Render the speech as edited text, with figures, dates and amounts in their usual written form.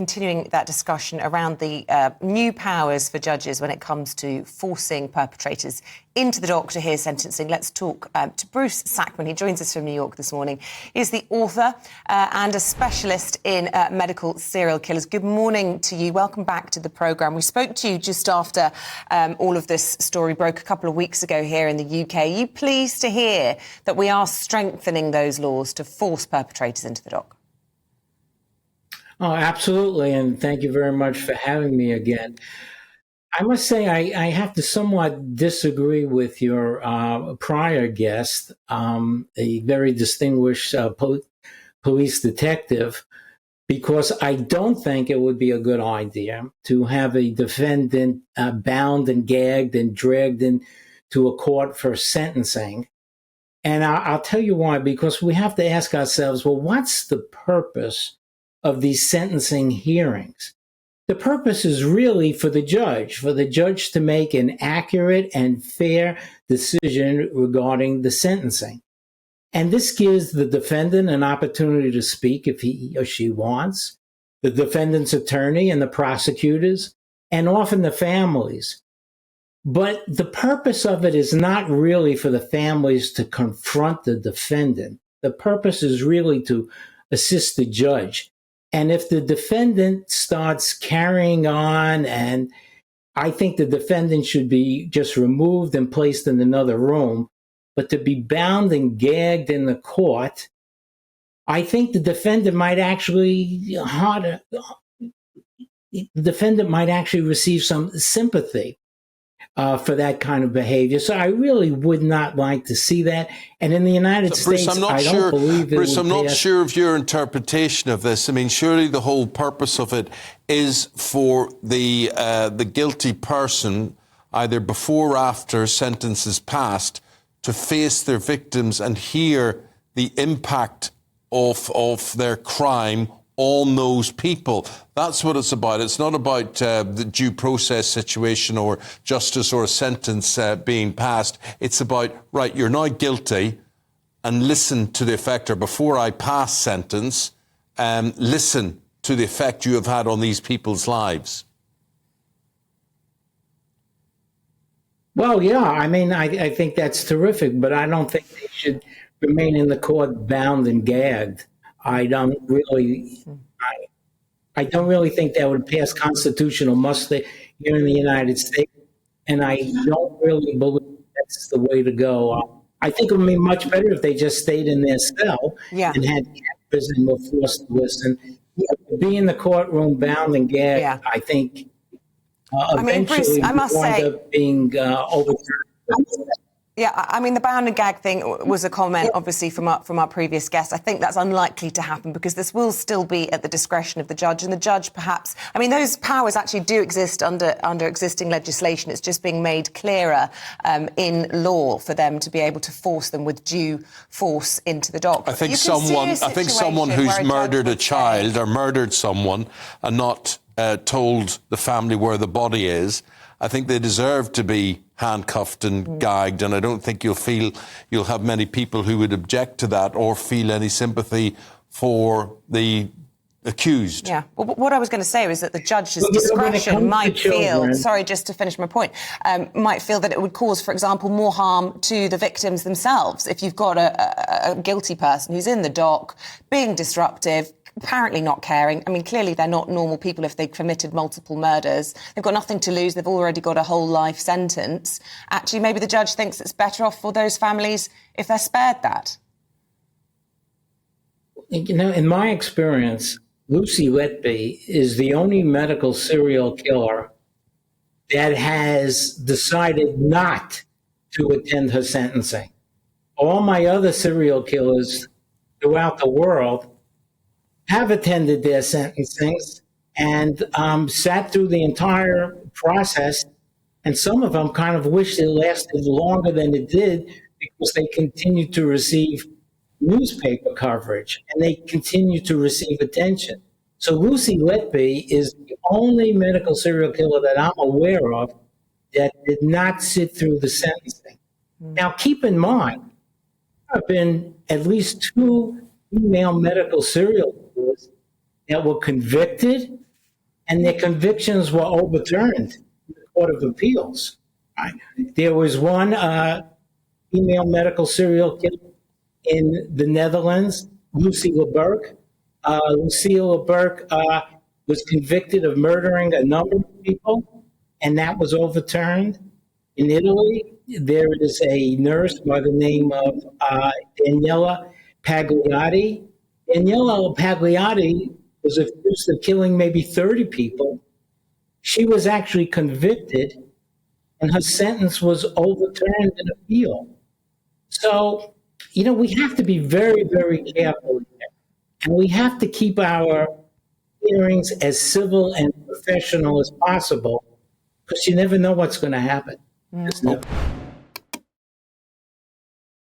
Continuing that discussion around the new powers for judges when it comes to forcing perpetrators into the dock to hear sentencing. Let's talk to Bruce Sackman. He joins us from New York this morning. He's the author and a specialist in medical serial killers. Good morning to you. Welcome back to the programme. We spoke to you just after all of this story broke a couple of weeks ago here in the UK. Are you pleased to hear that we are strengthening those laws to force perpetrators into the dock? Oh, absolutely. And thank you very much for having me again. I must say I have to somewhat disagree with your prior guest, a very distinguished police detective, because I don't think it would be a good idea to have a defendant bound and gagged and dragged into a court for sentencing. And I'll tell you why, because we have to ask ourselves, well, what's the purpose of these sentencing hearings? The purpose is really for the judge to make an accurate and fair decision regarding the sentencing. And this gives the defendant an opportunity to speak if he or she wants, the defendant's attorney and the prosecutors, and often the families. But the purpose of it is not really for the families to confront the defendant. The purpose is really to assist the judge. And if the defendant starts carrying on, and I think the defendant should be just removed and placed in another room, but to be bound and gagged in the court, I think the defendant might actually receive some sympathy for that kind of behavior. So I really would not like to see that. And in the United States, I don't believe it. Bruce, I'm not sure of your interpretation of this. I mean, surely the whole purpose of it is for the guilty person, either before or after sentence is passed, to face their victims and hear the impact of their crime on those people. That's what it's about. It's not about the due process situation or justice or a sentence being passed. It's about, right, you're now guilty, and listen to the effect, or before I pass sentence, listen to the effect you have had on these people's lives. Well, yeah, I mean, I think that's terrific, but I don't think they should remain in the court bound and gagged. I don't really think that would pass constitutional muster here in the United States, and I don't really believe that's the way to go. I think it would be much better if they just stayed in their cell and had cameras and were forced to listen. Be in the courtroom bound and gagged, I think eventually Bruce, I must say, wind up being overturned. Yeah, I mean, the bound and gag thing was a comment, obviously, from our previous guest. I think that's unlikely to happen because this will still be at the discretion of the judge. And the judge, perhaps, I mean, those powers actually do exist under existing legislation. It's just being made clearer in law for them to be able to force them with due force into the dock. I think someone who's murdered a child or murdered someone and not told the family where the body is, I think they deserve to be handcuffed and gagged, and I don't think you'll have many people who would object to that or feel any sympathy for the accused. Yeah. Well, what I was going to say was that the judge's discretion might feel, sorry, just to finish my point, might feel that it would cause, for example, more harm to the victims themselves. If you've got a guilty person who's in the dock, being disruptive, apparently not caring. I mean, clearly they're not normal people if they've committed multiple murders. They've got nothing to lose. They've already got a whole life sentence. Actually, maybe the judge thinks it's better off for those families if they're spared that. You know, in my experience, Lucy Letby is the only medical serial killer that has decided not to attend her sentencing. All my other serial killers throughout the world have attended their sentencings and sat through the entire process. And some of them kind of wish it lasted longer than it did because they continued to receive newspaper coverage and they continue to receive attention. So Lucy Letby is the only medical serial killer that I'm aware of that did not sit through the sentencing. Now, keep in mind, there have been at least 2 female medical serial killers that were convicted and their convictions were overturned in the Court of Appeals. Right? There was one female medical serial killer in the Netherlands, Lucy LeBurk. Lucy LeBurk was convicted of murdering a number of people, and that was overturned. In Italy, there is a nurse by the name of Daniela Pagliatti. Daniela Pagliatti was accused of killing maybe 30 people. She was actually convicted, and her sentence was overturned in appeal. So, we have to be very, very careful here. And we have to keep our hearings as civil and professional as possible, because you never know what's going to happen.